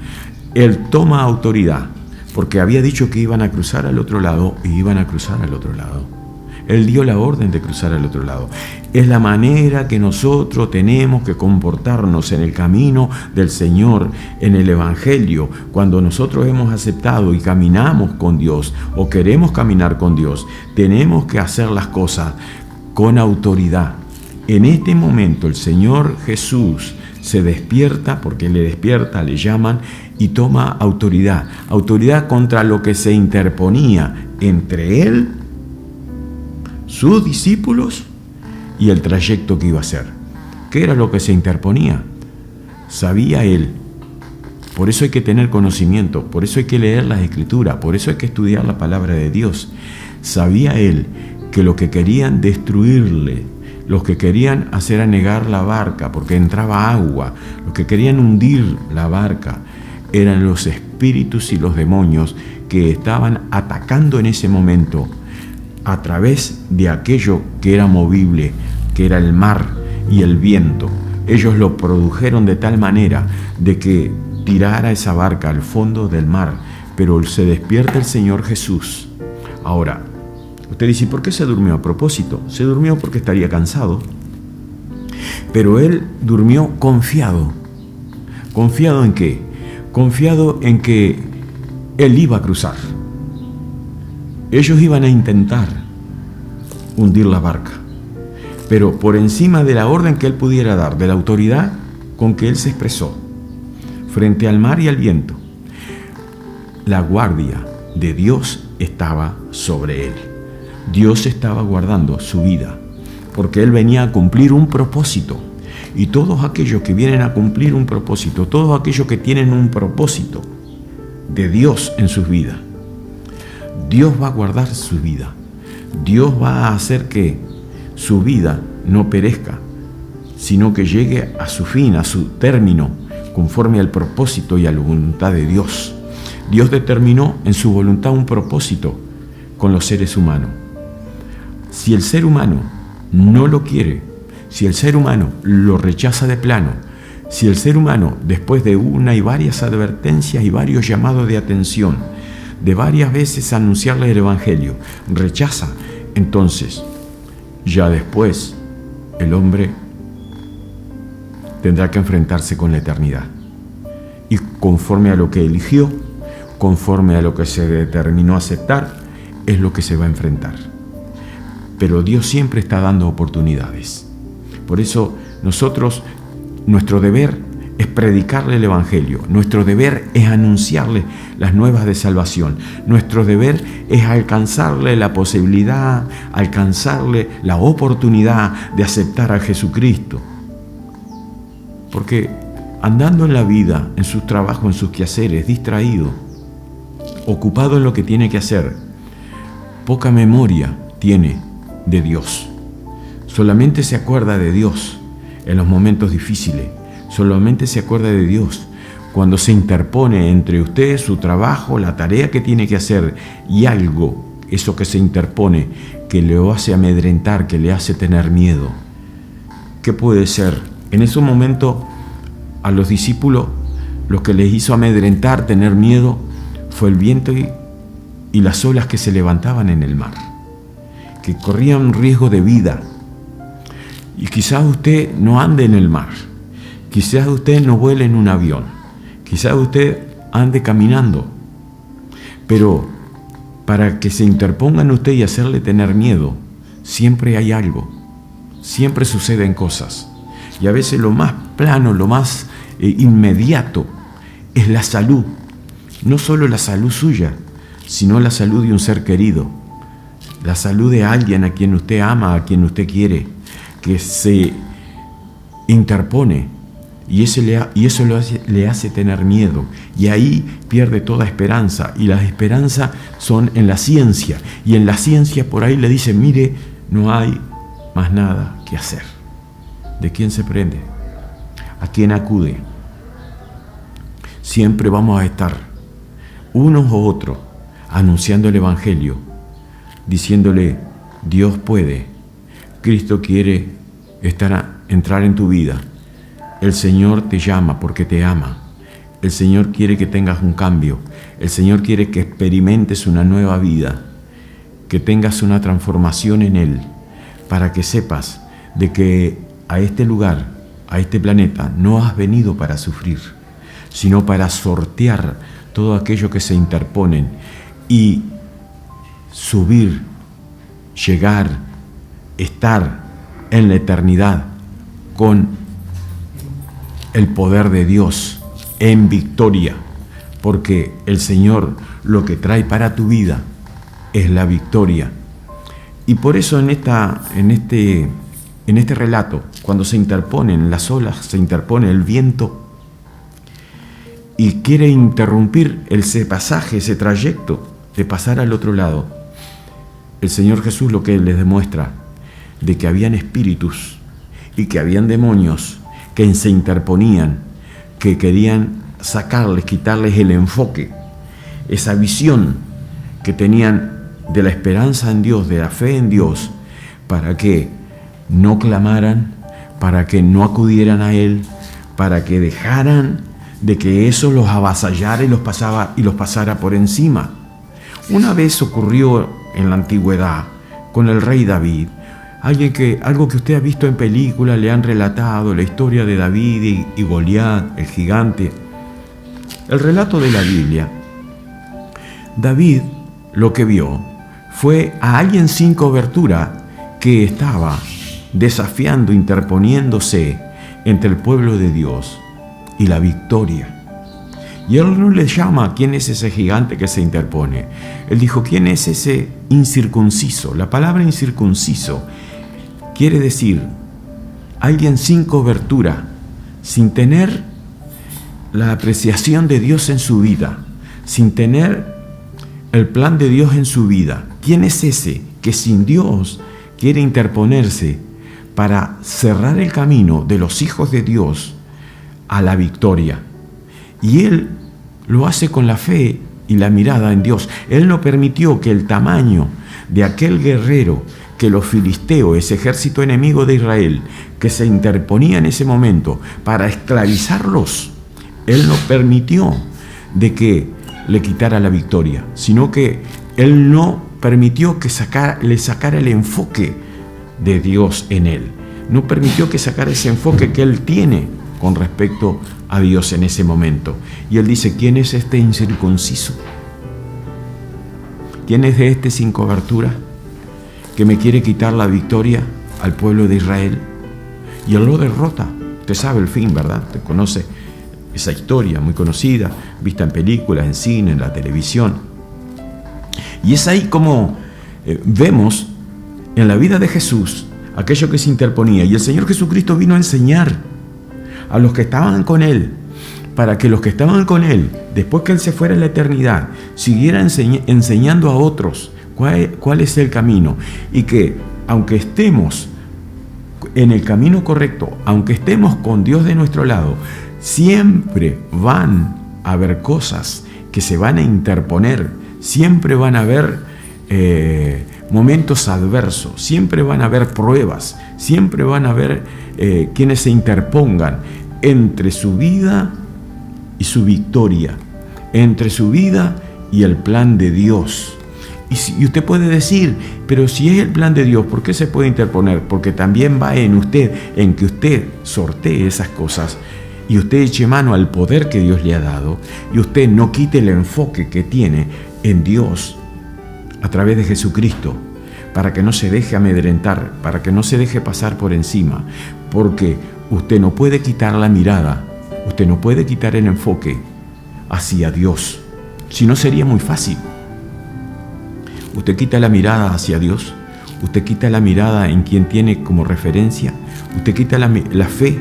B: él toma autoridad, porque había dicho que iban a cruzar al otro lado y iban a cruzar al otro lado. Él dio la orden de cruzar al otro lado. Es la manera que nosotros tenemos que comportarnos en el camino del Señor, en el Evangelio. Cuando nosotros hemos aceptado y caminamos con Dios o queremos caminar con Dios, tenemos que hacer las cosas con autoridad. En este momento el Señor Jesús se despierta, porque le despierta, le llaman, y toma autoridad. Autoridad contra lo que se interponía entre él, sus discípulos y el trayecto que iba a hacer. ¿Qué era lo que se interponía? Sabía él. Por eso hay que tener conocimiento, por eso hay que leer las Escrituras, por eso hay que estudiar la palabra de Dios. Sabía él que lo que querían destruirle, los que querían hacer anegar la barca porque entraba agua, los que querían hundir la barca, eran los espíritus y los demonios que estaban atacando en ese momento a través de aquello que era movible, que era el mar y el viento. Ellos lo produjeron de tal manera de que tirara esa barca al fondo del mar, pero se despierta el Señor Jesús. Ahora, usted dice: ¿por qué se durmió? A propósito, se durmió porque estaría cansado, pero él durmió confiado. ¿Confiado en qué? Confiado en que él iba a cruzar. Ellos iban a intentar hundir la barca, pero por encima de la orden que él pudiera dar, de la autoridad con que él se expresó frente al mar y al viento, la guardia de Dios estaba sobre él. Dios estaba guardando su vida, porque él venía a cumplir un propósito. Y todos aquellos que vienen a cumplir un propósito, todos aquellos que tienen un propósito de Dios en sus vidas, Dios va a guardar su vida. Dios va a hacer que su vida no perezca, sino que llegue a su fin, a su término, conforme al propósito y a la voluntad de Dios. Dios determinó en su voluntad un propósito con los seres humanos. Si el ser humano no lo quiere, si el ser humano lo rechaza de plano, si el ser humano, después de una y varias advertencias y varios llamados de atención, de varias veces anunciarle el Evangelio, rechaza, entonces ya después el hombre tendrá que enfrentarse con la eternidad. Y conforme a lo que eligió, conforme a lo que se determinó aceptar, es lo que se va a enfrentar. Pero Dios siempre está dando oportunidades. Por eso nosotros, nuestro deber es predicarle el Evangelio. Nuestro deber es anunciarle las nuevas de salvación. Nuestro deber es alcanzarle la posibilidad, alcanzarle la oportunidad de aceptar a Jesucristo. Porque andando en la vida, en sus trabajos, en sus quehaceres, distraído, ocupado en lo que tiene que hacer, poca memoria tiene de Dios. Solamente se acuerda de Dios en los momentos difíciles. Solamente se acuerda de Dios cuando se interpone entre usted, su trabajo, la tarea que tiene que hacer y algo, eso que se interpone, que le hace amedrentar, que le hace tener miedo. ¿Qué puede ser En ese momento a los discípulos lo que les hizo amedrentar, tener miedo, fue el viento y las olas que se levantaban en el mar, que corrían riesgo de vida. Y quizás usted no ande en el mar, quizás usted no vuele en un avión, quizás usted ande caminando, pero para que se interponga en usted y hacerle tener miedo, siempre hay algo, siempre suceden cosas. Y a veces lo más plano, lo más inmediato es la salud. No solo la salud suya, sino la salud de un ser querido, la salud de alguien a quien usted ama, a quien usted quiere, que se interpone, y eso le hace tener miedo, y ahí pierde toda esperanza, y las esperanzas son en la ciencia, y en la ciencia por ahí le dicen: mire, no hay más nada que hacer. ¿De quién se prende? ¿A quién acude? Siempre vamos a estar, unos o otros, anunciando el Evangelio, diciéndole: Dios puede, Cristo quiere entrar en tu vida, el Señor te llama porque te ama, el Señor quiere que tengas un cambio, el Señor quiere que experimentes una nueva vida, que tengas una transformación en Él, para que sepas de que a este lugar, a este planeta, no has venido para sufrir, sino para sortear todo aquello que se interponen y subir, llegar, estar en la eternidad con el poder de Dios en victoria, porque el Señor lo que trae para tu vida es la victoria. Y por eso en este relato, cuando se interponen las olas, se interpone el viento y quiere interrumpir ese pasaje, ese trayecto de pasar al otro lado, el Señor Jesús lo que les demuestra de que habían espíritus y que habían demonios que se interponían, que querían sacarles, quitarles el enfoque, esa visión que tenían de la esperanza en Dios, de la fe en Dios, para que no clamaran, para que no acudieran a Él, para que dejaran de que eso los avasallara y los pasara por encima. Una vez ocurrió en la antigüedad con el rey David, algo que usted ha visto en películas, le han relatado la historia de David y Goliat, el gigante. El relato de la Biblia, David lo que vio fue a alguien sin cobertura que estaba desafiando, interponiéndose entre el pueblo de Dios y la victoria. Y él no le llama quién es ese gigante que se interpone. Él dijo: ¿quién es ese incircunciso? La palabra incircunciso quiere decir alguien sin cobertura, sin tener la apreciación de Dios en su vida, sin tener el plan de Dios en su vida. ¿Quién es ese que sin Dios quiere interponerse para cerrar el camino de los hijos de Dios a la victoria? Y Él lo hace con la fe y la mirada en Dios. Él no permitió que el tamaño de aquel guerrero, que los filisteos, ese ejército enemigo de Israel, que se interponía en ese momento para esclavizarlos, Él no permitió de que le quitara la victoria, sino que Él no permitió que le sacara el enfoque de Dios en él. No permitió que sacara ese enfoque que Él tiene con respecto a Dios en ese momento. Y Él dice: ¿quién es este incircunciso? ¿Quién es de este sin cobertura que me quiere quitar la victoria al pueblo de Israel? Y Él lo derrota. Usted sabe el fin, ¿verdad? Usted conoce esa historia muy conocida, vista en películas, en cine, en la televisión. Y es ahí como vemos en la vida de Jesús aquello que se interponía. Y el Señor Jesucristo vino a enseñar a los que estaban con Él, para que los que estaban con Él, después que Él se fuera a la eternidad, siguieran enseñando a otros cuál es el camino. Y que aunque estemos en el camino correcto, aunque estemos con Dios de nuestro lado, siempre van a haber cosas que se van a interponer, siempre van a haber momentos adversos, siempre van a haber pruebas, siempre van a haber quienes se interpongan entre su vida y su victoria, entre su vida y el plan de Dios. Y usted puede decir, pero si es el plan de Dios, ¿por qué se puede interponer? Porque también va en usted, en que usted sortee esas cosas y usted eche mano al poder que Dios le ha dado y usted no quite el enfoque que tiene en Dios a través de Jesucristo, para que no se deje amedrentar, para que no se deje pasar por encima, porque usted no puede quitar la mirada, usted no puede quitar el enfoque hacia Dios, si no sería muy fácil. Usted quita la mirada hacia Dios, usted quita la mirada en quien tiene como referencia, usted quita la fe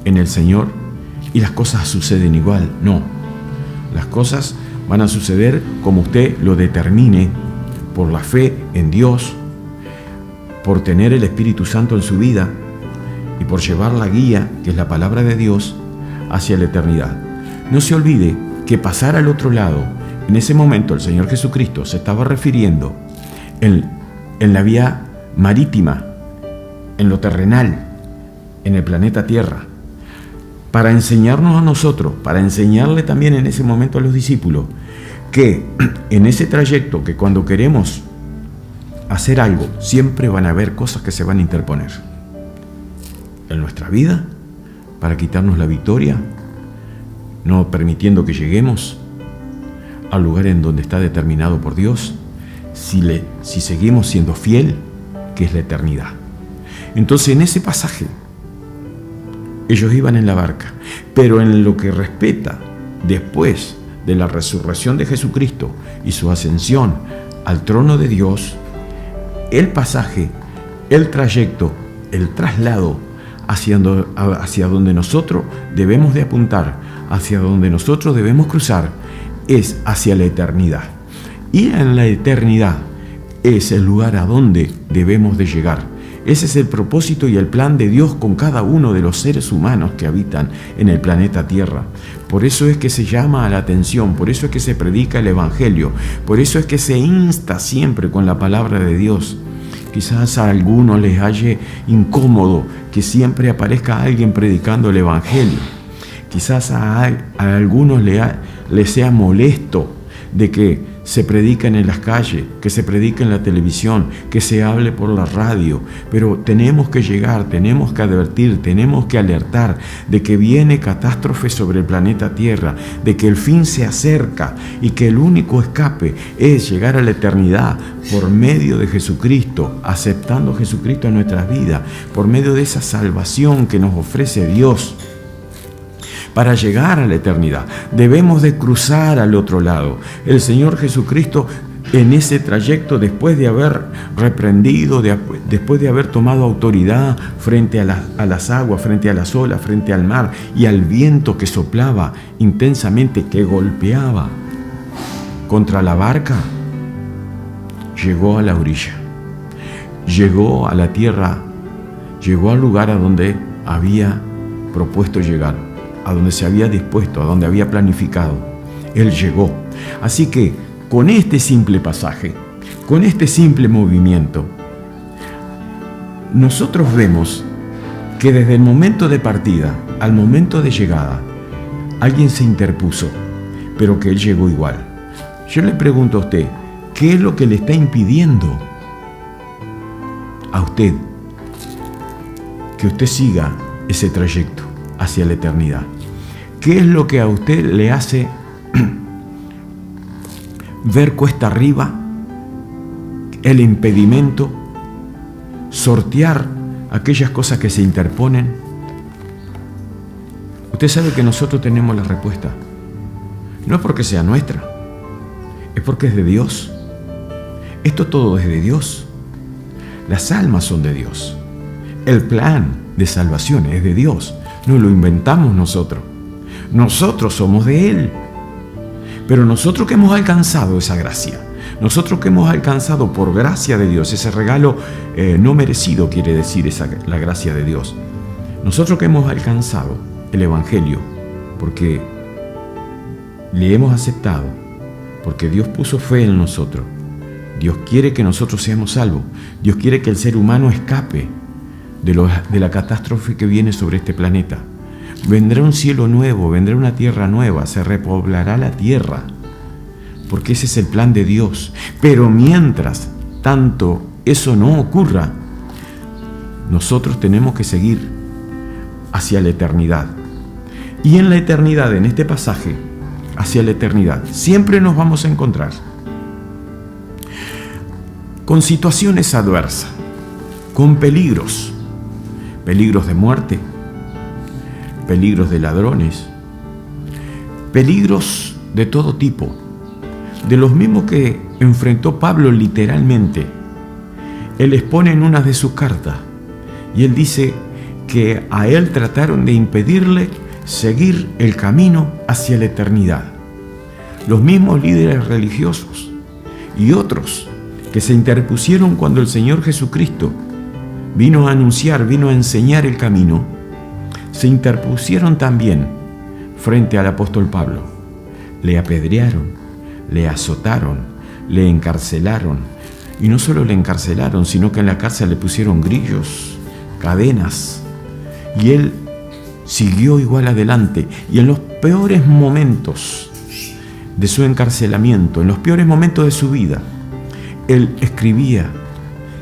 B: en el Señor y las cosas suceden igual. No, las cosas van a suceder como usted lo determine, por la fe en Dios, por tener el Espíritu Santo en su vida y por llevar la guía, que es la palabra de Dios, hacia la eternidad. No se olvide que pasar al otro lado, en ese momento el Señor Jesucristo se estaba refiriendo en la vía marítima, en lo terrenal, en el planeta Tierra, para enseñarnos a nosotros, para enseñarle también en ese momento a los discípulos, que en ese trayecto, que cuando queremos hacer algo, siempre van a haber cosas que se van a interponer en nuestra vida para quitarnos la victoria, no permitiendo que lleguemos al lugar en donde está determinado por Dios, si seguimos siendo fiel, que es la eternidad. Entonces, en ese pasaje, ellos iban en la barca, pero en lo que respecta después de la resurrección de Jesucristo y su ascensión al trono de Dios, el pasaje, el trayecto, el traslado hacia donde nosotros debemos de apuntar, hacia donde nosotros debemos cruzar, es hacia la eternidad. Y en la eternidad es el lugar a donde debemos de llegar. Ese es el propósito y el plan de Dios con cada uno de los seres humanos que habitan en el planeta Tierra. Por eso es que se llama a la atención, por eso es que se predica el Evangelio, por eso es que se insta siempre con la palabra de Dios. Quizás a algunos les haya incómodo que siempre aparezca alguien predicando el Evangelio. Quizás a algunos les sea molesto de que se predican en las calles, que se predica en la televisión, que se hable por la radio, pero tenemos que llegar, tenemos que advertir, tenemos que alertar de que viene catástrofe sobre el planeta Tierra, de que el fin se acerca y que el único escape es llegar a la eternidad por medio de Jesucristo, aceptando a Jesucristo en nuestras vidas, por medio de esa salvación que nos ofrece Dios. Para llegar a la eternidad debemos de cruzar al otro lado. El Señor Jesucristo, en ese trayecto, después de haber reprendido, después de haber tomado autoridad frente a las aguas, frente a las olas, frente al mar y al viento que soplaba intensamente, que golpeaba contra la barca, llegó a la orilla, llegó a la tierra, llegó al lugar a donde había propuesto llegar, a donde se había dispuesto, a donde había planificado. Él llegó. Así que con este simple pasaje, con este simple movimiento, nosotros vemos que desde el momento de partida al momento de llegada, alguien se interpuso, pero que Él llegó igual. Yo le pregunto a usted, ¿qué es lo que le está impidiendo a usted que usted siga ese trayecto hacia la eternidad? ¿Qué es lo que a usted le hace ver cuesta arriba, el impedimento, sortear aquellas cosas que se interponen? Usted sabe que nosotros tenemos la respuesta. No es porque sea nuestra, es porque es de Dios. Esto todo es de Dios. Las almas son de Dios. El plan de salvación es de Dios. No lo inventamos nosotros. Nosotros somos de Él. Pero nosotros que hemos alcanzado esa gracia, nosotros que hemos alcanzado por gracia de Dios, ese regalo no merecido quiere decir la gracia de Dios. Nosotros que hemos alcanzado el Evangelio porque le hemos aceptado, porque Dios puso fe en nosotros, Dios quiere que nosotros seamos salvos. Dios quiere que el ser humano escape de la catástrofe que viene sobre este planeta. Vendrá un cielo nuevo, vendrá una tierra nueva, se repoblará la tierra, porque ese es el plan de Dios. Pero mientras tanto eso no ocurra, nosotros tenemos que seguir hacia la eternidad. Y en la eternidad, en este pasaje, hacia la eternidad, siempre nos vamos a encontrar con situaciones adversas, con peligros de muerte, peligros de ladrones, peligros de todo tipo, de los mismos que enfrentó Pablo literalmente. Él expone en una de sus cartas y él dice que a él trataron de impedirle seguir el camino hacia la eternidad. Los mismos líderes religiosos y otros que se interpusieron cuando el Señor Jesucristo vino a anunciar, vino a enseñar el camino, se interpusieron también frente al apóstol Pablo. Le apedrearon, le azotaron, le encarcelaron. Y no solo le encarcelaron, sino que en la cárcel le pusieron grillos, cadenas. Y él siguió igual adelante. Y en los peores momentos de su encarcelamiento, en los peores momentos de su vida, él escribía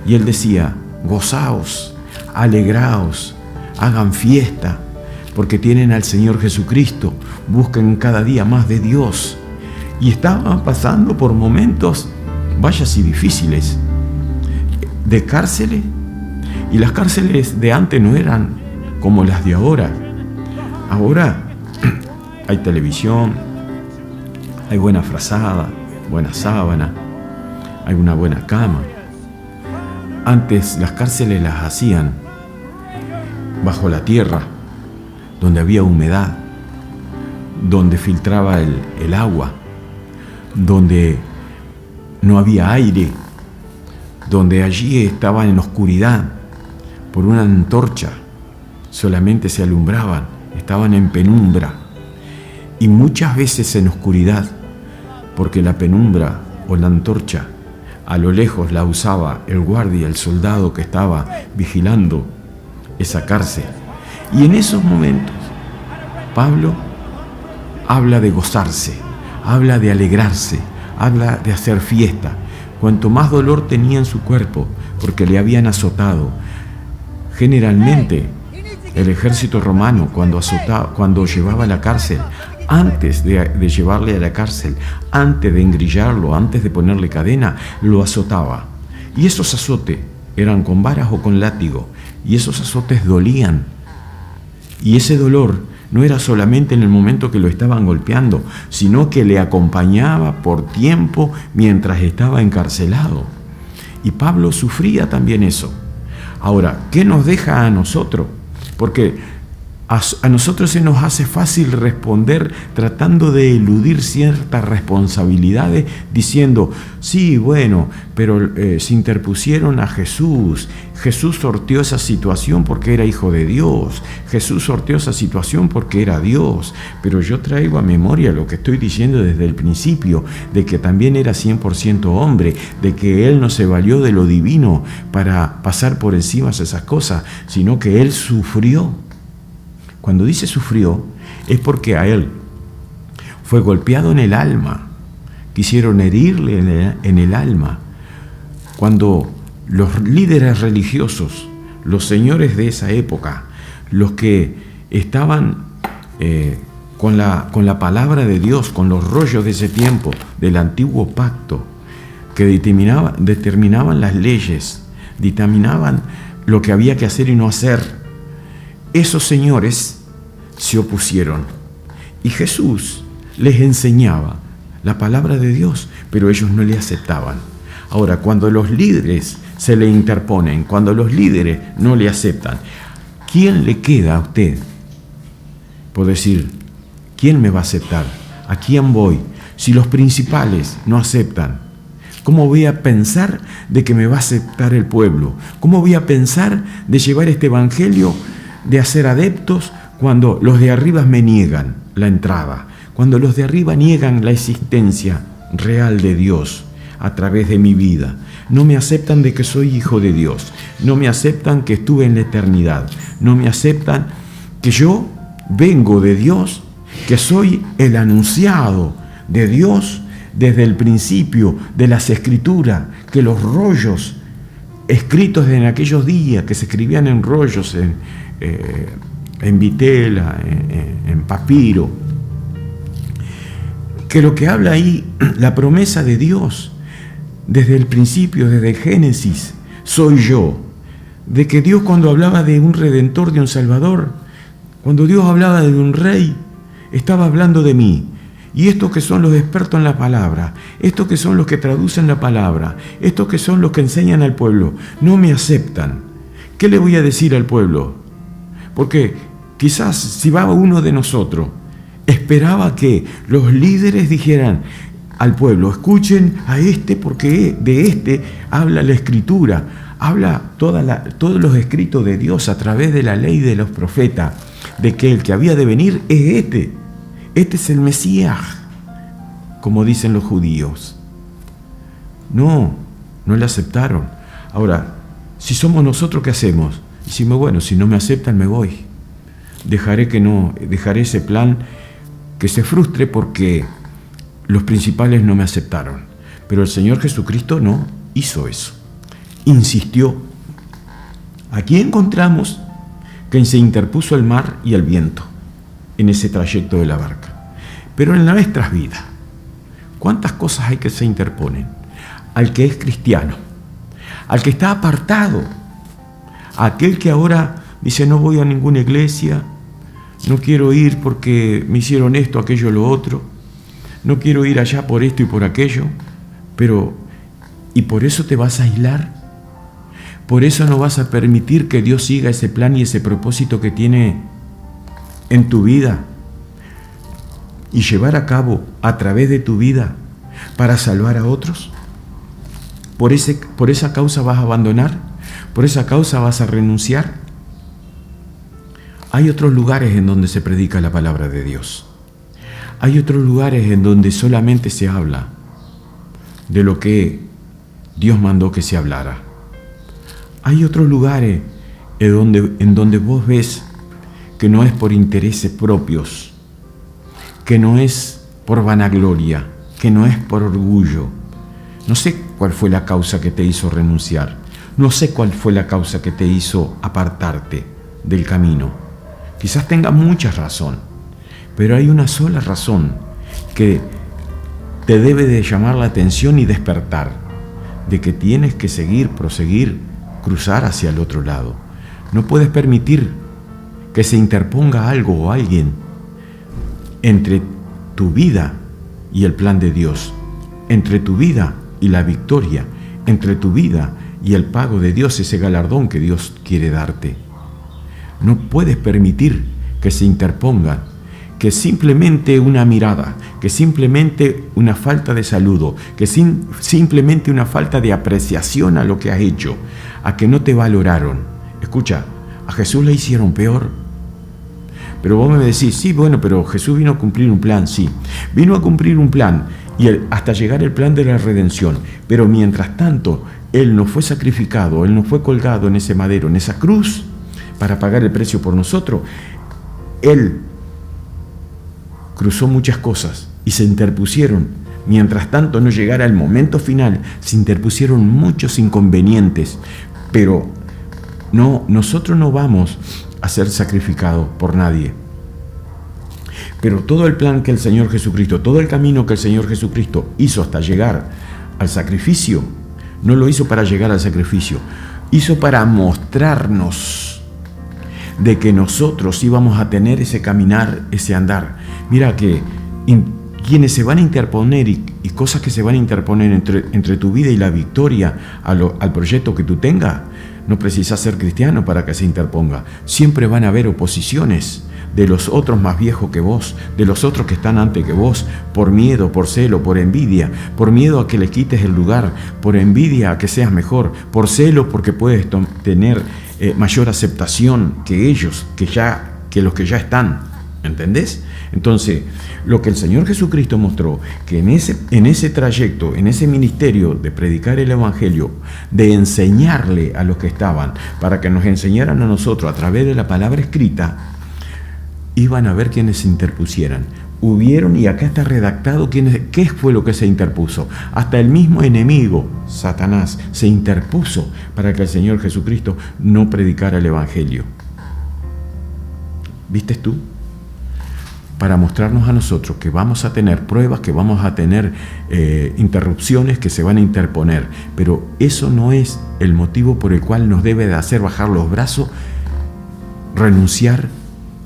B: y él decía: gozaos, alegraos, hagan fiesta, porque tienen al Señor Jesucristo, busquen cada día más de Dios. Y estaban pasando por momentos, vaya si difíciles, de cárceles. Y las cárceles de antes no eran como las de ahora. Ahora hay televisión, hay buena frazada, buena sábana, hay una buena cama. Antes las cárceles las hacían bajo la tierra, donde había humedad, donde filtraba el agua, donde no había aire, donde allí estaban en oscuridad, por una antorcha solamente se alumbraban, estaban en penumbra, y muchas veces en oscuridad, porque la penumbra o la antorcha a lo lejos la usaba el guardia, el soldado que estaba vigilando esa cárcel. Y en esos momentos Pablo habla de gozarse, habla de alegrarse, habla de hacer fiesta. Cuanto más dolor tenía en su cuerpo, porque le habían azotado. Generalmente el ejército romano, cuando llevaba a la cárcel, antes de llevarle a la cárcel, antes de engrillarlo, antes de ponerle cadena, lo azotaba. Y esos azotes eran con varas o con látigo, y esos azotes dolían. Y ese dolor no era solamente en el momento que lo estaban golpeando, sino que le acompañaba por tiempo mientras estaba encarcelado. Y Pablo sufría también eso. Ahora, ¿qué nos deja a nosotros? Porque a nosotros se nos hace fácil responder tratando de eludir ciertas responsabilidades, diciendo: sí, bueno, pero se interpusieron a Jesús. Jesús sorteó esa situación porque era hijo de Dios. Jesús sorteó esa situación porque era Dios. Pero yo traigo a memoria lo que estoy diciendo desde el principio, de que también era 100% hombre, de que Él no se valió de lo divino para pasar por encima de esas cosas, sino que Él sufrió. Cuando dice sufrió, es porque a Él fue golpeado en el alma. Quisieron herirle en el alma. Cuando los líderes religiosos, los señores de esa época, los que estaban con la palabra de Dios, con los rollos de ese tiempo, del antiguo pacto, que determinaban las leyes, dictaminaban lo que había que hacer y no hacer, esos señores se opusieron. Y Jesús les enseñaba la palabra de Dios, pero ellos no le aceptaban. Ahora, cuando los líderes se le interponen, cuando los líderes no le aceptan, ¿quién le queda a usted por decir: ¿quién me va a aceptar? ¿A quién voy? Si los principales no aceptan, ¿cómo voy a pensar de que me va a aceptar el pueblo? ¿Cómo voy a pensar de llevar este evangelio, de hacer adeptos, cuando los de arriba me niegan la entrada? Cuando los de arriba niegan la existencia real de Dios. a través de mi vida. No me aceptan de que soy hijo de Dios. No me aceptan que estuve en la eternidad. No me aceptan que yo vengo de Dios, que soy el anunciado de Dios desde el principio de las Escrituras, que los rollos escritos en aquellos días, que se escribían en rollos, en vitela, en papiro, que lo que habla ahí, la promesa de Dios, desde el principio, desde el Génesis, soy yo. De que Dios, cuando hablaba de un Redentor, de un Salvador, cuando Dios hablaba de un Rey, estaba hablando de mí. Y estos que son los expertos en la palabra, estos que son los que traducen la palabra, estos que son los que enseñan al pueblo, no me aceptan. ¿Qué le voy a decir al pueblo? Porque quizás si va uno de nosotros, esperaba que los líderes dijeran al pueblo, escuchen a este porque de este habla la Escritura, habla todos los escritos de Dios a través de la ley de los profetas, de que el que había de venir es este es el Mesías, como dicen los judíos. No le aceptaron. Ahora, si somos nosotros, ¿qué hacemos? Decimos, bueno, si no me aceptan, me voy. Dejaré ese plan que se frustre porque los principales no me aceptaron. Pero el Señor Jesucristo no hizo eso. Insistió. Aquí encontramos que se interpuso el mar y el viento en ese trayecto de la barca. Pero en nuestras vidas, ¿cuántas cosas hay que se interponen? Al que es cristiano, al que está apartado, a aquel que ahora dice, no voy a ninguna iglesia, no quiero ir porque me hicieron esto, aquello, lo otro, no quiero ir allá por esto y por aquello, ¿y por eso te vas a aislar? ¿Por eso no vas a permitir que Dios siga ese plan y ese propósito que tiene en tu vida y llevar a cabo a través de tu vida para salvar a otros? ¿Por esa causa vas a abandonar? ¿Por esa causa vas a renunciar? Hay otros lugares en donde se predica la palabra de Dios. Hay otros lugares en donde solamente se habla de lo que Dios mandó que se hablara. Hay otros lugares en donde vos ves que no es por intereses propios, que no es por vanagloria, que no es por orgullo. No sé cuál fue la causa que te hizo renunciar. No sé cuál fue la causa que te hizo apartarte del camino. Quizás tengas muchas razones, pero hay una sola razón que te debe de llamar la atención y despertar, de que tienes que proseguir, cruzar hacia el otro lado. No puedes permitir que se interponga algo o alguien entre tu vida y el plan de Dios, entre tu vida y la victoria, entre tu vida y el pago de Dios, ese galardón que Dios quiere darte. No puedes permitir que se interponga, que simplemente una mirada, que simplemente una falta de saludo, que simplemente una falta de apreciación a lo que has hecho, a que no te valoraron. Escucha, a Jesús le hicieron peor. Pero vos me decís, sí, bueno, pero Jesús vino a cumplir un plan, sí. Vino a cumplir un plan y hasta llegar el plan de la redención. Pero mientras tanto, Él no fue sacrificado, Él no fue colgado en ese madero, en esa cruz, para pagar el precio por nosotros. Él cruzó muchas cosas y se interpusieron. Mientras tanto no llegara el momento final, se interpusieron muchos inconvenientes. Pero nosotros no vamos a ser sacrificados por nadie. Pero todo el plan que el Señor Jesucristo, todo el camino que el Señor Jesucristo hizo hasta llegar al sacrificio, no lo hizo para llegar al sacrificio, hizo para mostrarnos de que nosotros íbamos a tener ese caminar, ese andar. Mira que quienes se van a interponer y cosas que se van a interponer entre tu vida y la victoria al proyecto que tú tengas, no precisas ser cristiano para que se interponga. Siempre van a haber oposiciones de los otros más viejos que vos, de los otros que están antes que vos, por miedo, por celo, por envidia, por miedo a que le quites el lugar, por envidia a que seas mejor, por celo porque puedes tener mayor aceptación que ellos, que los que ya están. ¿Entendés? Entonces, lo que el Señor Jesucristo mostró, que en ese trayecto, en ese ministerio de predicar el Evangelio, de enseñarle a los que estaban, para que nos enseñaran a nosotros a través de la palabra escrita, iban a ver quienes se interpusieran. Hubieron, y acá está redactado, qué fue lo que se interpuso. Hasta el mismo enemigo, Satanás, se interpuso para que el Señor Jesucristo no predicara el Evangelio. ¿Viste tú? Para mostrarnos a nosotros que vamos a tener pruebas, que vamos a tener interrupciones que se van a interponer. Pero eso no es el motivo por el cual nos debe de hacer bajar los brazos, renunciar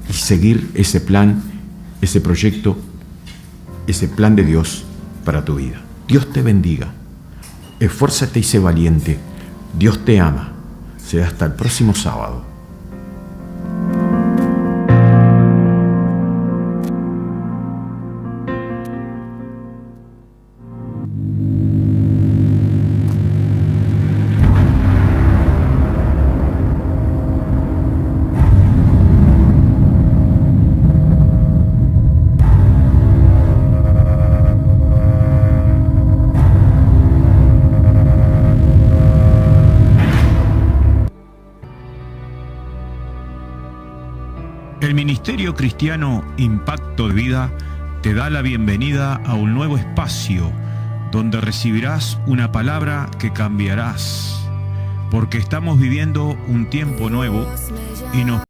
B: y seguir ese plan, ese proyecto, ese plan de Dios para tu vida. Dios te bendiga. Esfuérzate y sé valiente. Dios te ama. Será hasta el próximo sábado.
A: El Ministerio Cristiano Impacto de Vida te da la bienvenida a un nuevo espacio donde recibirás una palabra que cambiarás, porque estamos viviendo un tiempo nuevo y nos